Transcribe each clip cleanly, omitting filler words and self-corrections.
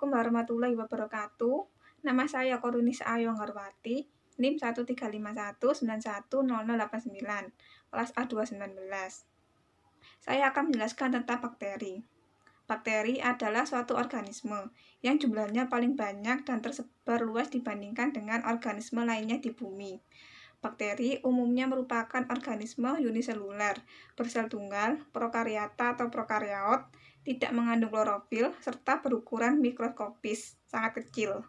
Assalamualaikum warahmatullahi wabarakatuh. Nama saya Korunis Ayonggarwati, NIM 13519100089, kelas A219. Saya akan menjelaskan tentang bakteri. Bakteri adalah suatu organisme yang jumlahnya paling banyak dan tersebar luas dibandingkan dengan organisme lainnya di bumi. Bakteri umumnya merupakan organisme uniseluler, bersel tunggal, prokariota atau prokariot, tidak mengandung klorofil, serta berukuran mikroskopis, sangat kecil.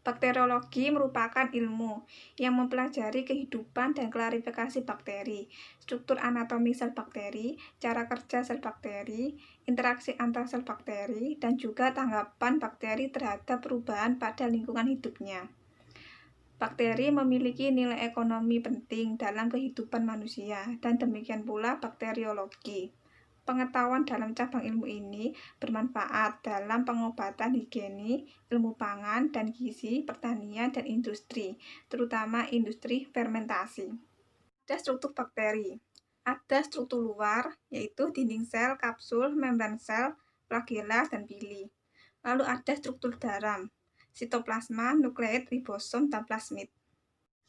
Bakteriologi merupakan ilmu yang mempelajari kehidupan dan klasifikasi bakteri, struktur anatomi sel bakteri, cara kerja sel bakteri, interaksi antar sel bakteri, dan juga tanggapan bakteri terhadap perubahan pada lingkungan hidupnya. Bakteri memiliki nilai ekonomi penting dalam kehidupan manusia, dan demikian pula bakteriologi. Pengetahuan dalam cabang ilmu ini bermanfaat dalam pengobatan higienis, ilmu pangan dan gizi, pertanian, dan industri, terutama industri fermentasi. Ada struktur bakteri. Ada struktur luar, yaitu dinding sel, kapsul, membran sel, flagela, dan pili. Lalu ada struktur dalam, sitoplasma, nukleat, ribosom, dan plasmid.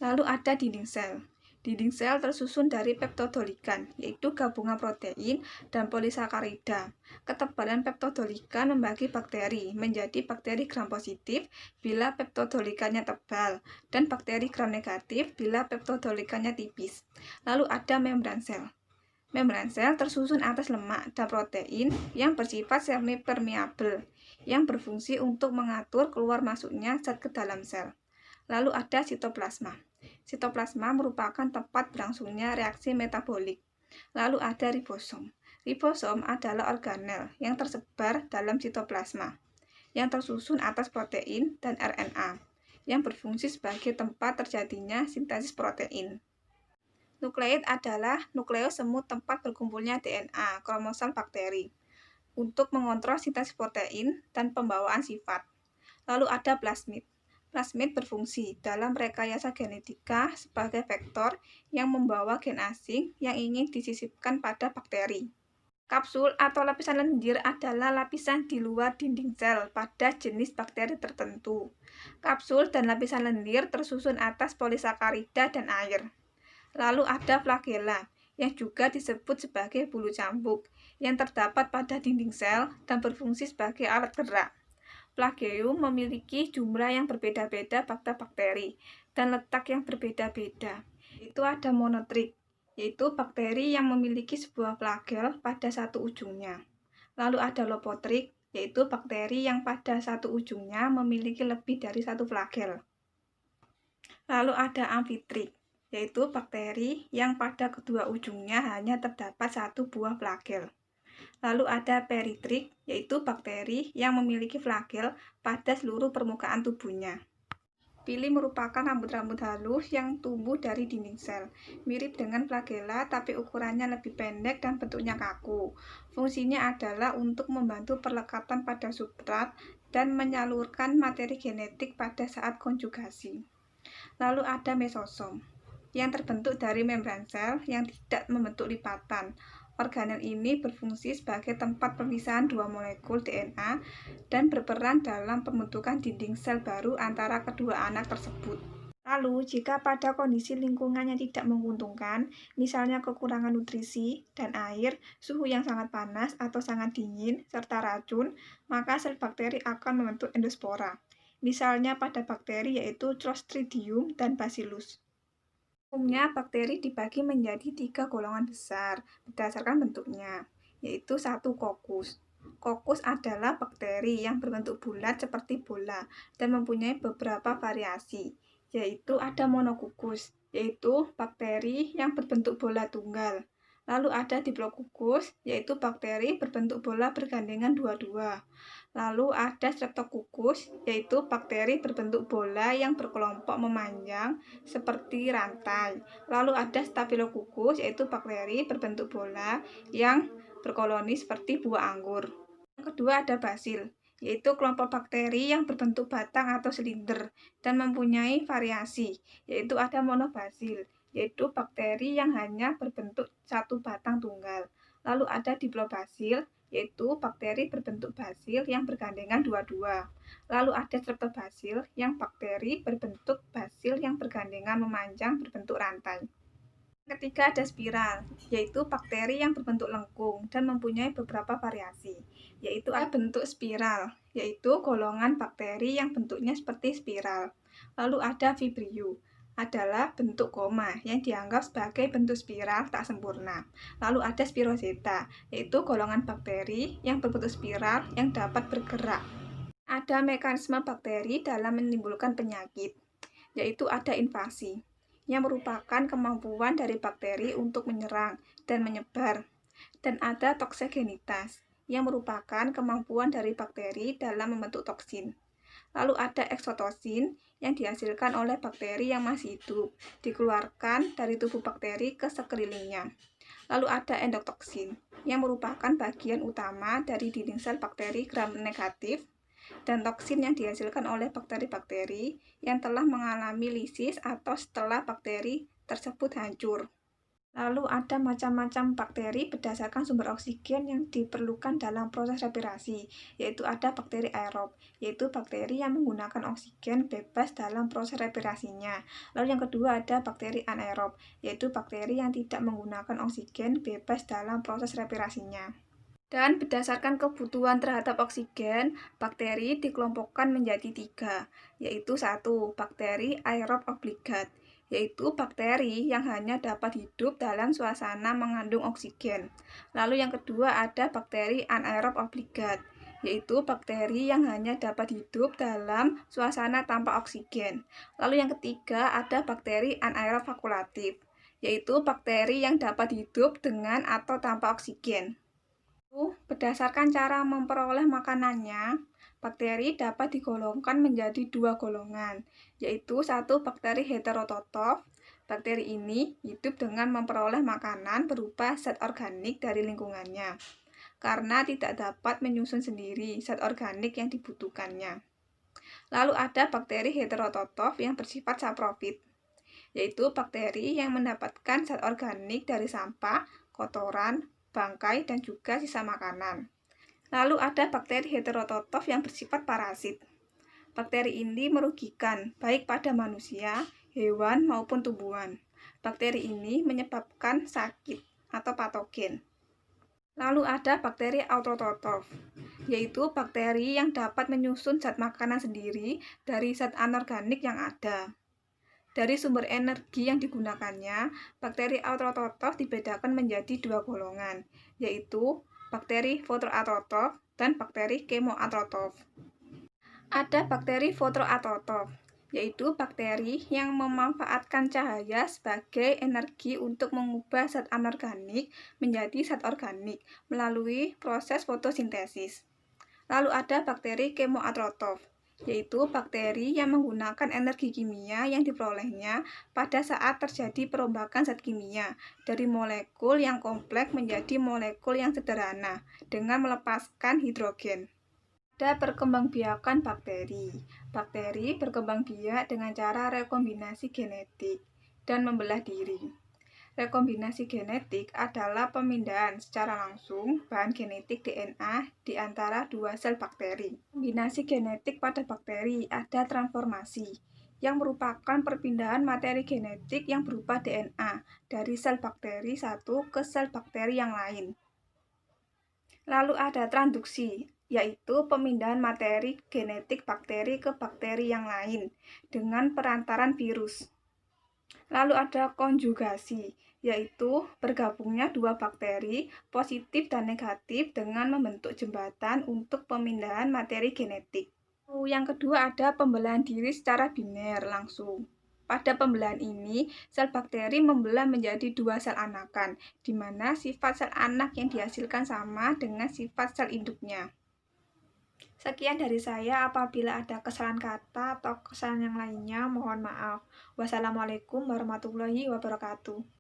Lalu ada dinding sel. Dinding sel tersusun dari peptidoglykan, yaitu gabungan protein dan polisakarida. Ketebalan peptidoglykan membagi bakteri menjadi bakteri gram positif bila peptidoglykannya tebal, dan bakteri gram negatif bila peptidoglykannya tipis. Lalu ada membran sel. Membran sel tersusun atas lemak dan protein yang bersifat semi-permeabel, yang berfungsi untuk mengatur keluar masuknya zat ke dalam sel. Lalu ada sitoplasma. Sitoplasma merupakan tempat berlangsungnya reaksi metabolik. Lalu ada ribosom. Ribosom adalah organel yang tersebar dalam sitoplasma, yang tersusun atas protein dan RNA, yang berfungsi sebagai tempat terjadinya sintesis protein. Nukleid adalah nukleus semut tempat berkumpulnya DNA, kromosom bakteri, untuk mengontrol sintesis protein dan pembawaan sifat. Lalu ada plasmid. Plasmid berfungsi dalam rekayasa genetika sebagai vektor yang membawa gen asing yang ingin disisipkan pada bakteri. Kapsul atau lapisan lendir adalah lapisan di luar dinding sel pada jenis bakteri tertentu. Kapsul dan lapisan lendir tersusun atas polisakarida dan air. Lalu ada flagela, yang juga disebut sebagai bulu cambuk, yang terdapat pada dinding sel dan berfungsi sebagai alat gerak. Flageum memiliki jumlah yang berbeda-beda bakteri dan letak yang berbeda-beda. Itu ada monotrik, yaitu bakteri yang memiliki sebuah flagel pada satu ujungnya. Lalu ada lopotrik, yaitu bakteri yang pada satu ujungnya memiliki lebih dari satu flagel. Lalu ada amfitrik, yaitu bakteri yang pada kedua ujungnya hanya terdapat satu buah flagel. Lalu ada peritrik, yaitu bakteri yang memiliki flagel pada seluruh permukaan tubuhnya. Pili merupakan rambut-rambut halus yang tumbuh dari dinding sel, mirip dengan flagela tapi ukurannya lebih pendek dan bentuknya kaku. Fungsinya adalah untuk membantu perlekatan pada substrat dan menyalurkan materi genetik pada saat konjugasi. Lalu ada mesosom, yang terbentuk dari membran sel yang tidak membentuk lipatan. Organel ini berfungsi sebagai tempat pemisahan dua molekul DNA dan berperan dalam pembentukan dinding sel baru antara kedua anak tersebut. Lalu, jika pada kondisi lingkungan yang tidak menguntungkan, misalnya kekurangan nutrisi dan air, suhu yang sangat panas atau sangat dingin, serta racun, maka sel bakteri akan membentuk endospora. Misalnya pada bakteri yaitu Clostridium dan Bacillus. Umumnya bakteri dibagi menjadi 3 golongan besar berdasarkan bentuknya, yaitu 1. Kokus. Kokus adalah bakteri yang berbentuk bulat seperti bola dan mempunyai beberapa variasi, yaitu ada monokukus, yaitu bakteri yang berbentuk bola tunggal. Lalu ada diplokukus, yaitu bakteri berbentuk bola bergandengan dua-dua. Lalu ada streptokukus, yaitu bakteri berbentuk bola yang berkelompok memanjang seperti rantai. Lalu ada staphylococcus, yaitu bakteri berbentuk bola yang berkoloni seperti buah anggur. Yang kedua ada basil, yaitu kelompok bakteri yang berbentuk batang atau silinder dan mempunyai variasi, yaitu ada monobasil, yaitu bakteri yang hanya berbentuk satu batang tunggal. Lalu ada diplobasil, yaitu bakteri berbentuk basil yang bergandengan dua-dua. Lalu ada streptobasil yang bakteri berbentuk basil yang bergandengan memanjang berbentuk rantai. Ketiga ada spiral, yaitu bakteri yang berbentuk lengkung dan mempunyai beberapa variasi, yaitu ada bentuk spiral, yaitu golongan bakteri yang bentuknya seperti spiral. Lalu ada vibrio, adalah bentuk koma yang dianggap sebagai bentuk spiral tak sempurna. Lalu ada spiroseta, yaitu golongan bakteri yang berbentuk spiral yang dapat bergerak. Ada mekanisme bakteri dalam menimbulkan penyakit, yaitu ada invasi, yang merupakan kemampuan dari bakteri untuk menyerang dan menyebar, dan ada toksogenitas, yang merupakan kemampuan dari bakteri dalam membentuk toksin. Lalu ada eksotosin yang dihasilkan oleh bakteri yang masih hidup, dikeluarkan dari tubuh bakteri ke sekelilingnya. Lalu ada endotoksin, yang merupakan bagian utama dari dinding sel bakteri gram negatif, dan toksin yang dihasilkan oleh bakteri-bakteri yang telah mengalami lisis atau setelah bakteri tersebut hancur. Lalu ada macam-macam bakteri berdasarkan sumber oksigen yang diperlukan dalam proses respirasi, yaitu ada bakteri aerob, yaitu bakteri yang menggunakan oksigen bebas dalam proses respirasinya. Lalu yang kedua ada bakteri anaerob, yaitu bakteri yang tidak menggunakan oksigen bebas dalam proses respirasinya. Dan berdasarkan kebutuhan terhadap oksigen, bakteri dikelompokkan menjadi 3, yaitu 1. Bakteri aerob obligat, yaitu bakteri yang hanya dapat hidup dalam suasana mengandung oksigen. Lalu yang kedua ada bakteri anaerob obligat, yaitu bakteri yang hanya dapat hidup dalam suasana tanpa oksigen. Lalu yang ketiga ada bakteri anaerob fakulatif, yaitu bakteri yang dapat hidup dengan atau tanpa oksigen. Berdasarkan cara memperoleh makanannya, bakteri dapat digolongkan menjadi 2 golongan, yaitu 1 bakteri heterototof. Bakteri ini hidup dengan memperoleh makanan berupa zat organik dari lingkungannya, karena tidak dapat menyusun sendiri zat organik yang dibutuhkannya. Lalu ada bakteri heterototof yang bersifat saprofit, yaitu bakteri yang mendapatkan zat organik dari sampah, kotoran, bangkai, dan juga sisa makanan. Lalu ada bakteri heterototof yang bersifat parasit. Bakteri ini merugikan baik pada manusia, hewan, maupun tumbuhan. Bakteri ini menyebabkan sakit atau patogen. Lalu ada bakteri autototof, yaitu bakteri yang dapat menyusun zat makanan sendiri dari zat anorganik yang ada. Dari sumber energi yang digunakannya, bakteri autototof dibedakan menjadi 2 golongan, yaitu bakteri fotoautotof dan bakteri kemoautotof. Ada bakteri fotoautotof, yaitu bakteri yang memanfaatkan cahaya sebagai energi untuk mengubah zat anorganik menjadi zat organik melalui proses fotosintesis. Lalu ada bakteri kemoautotof, yaitu bakteri yang menggunakan energi kimia yang diperolehnya pada saat terjadi perombakan zat kimia dari molekul yang kompleks menjadi molekul yang sederhana dengan melepaskan hidrogen. Ada perkembangbiakan bakteri. Bakteri berkembang biak dengan cara rekombinasi genetik dan membelah diri. Rekombinasi genetik adalah pemindahan secara langsung bahan genetik DNA di antara 2 sel bakteri. Kombinasi genetik pada bakteri ada transformasi, yang merupakan perpindahan materi genetik yang berupa DNA dari sel bakteri satu ke sel bakteri yang lain. Lalu ada transduksi, yaitu pemindahan materi genetik bakteri ke bakteri yang lain dengan perantaran virus. Lalu ada konjugasi, yaitu bergabungnya 2 bakteri positif dan negatif dengan membentuk jembatan untuk pemindahan materi genetik. Yang kedua ada pembelahan diri secara biner langsung. Pada pembelahan ini, sel bakteri membelah menjadi 2 sel anakan, di mana sifat sel anak yang dihasilkan sama dengan sifat sel induknya. Sekian dari saya. Apabila ada kesalahan kata atau kesalahan yang lainnya, mohon maaf. Wassalamualaikum warahmatullahi wabarakatuh.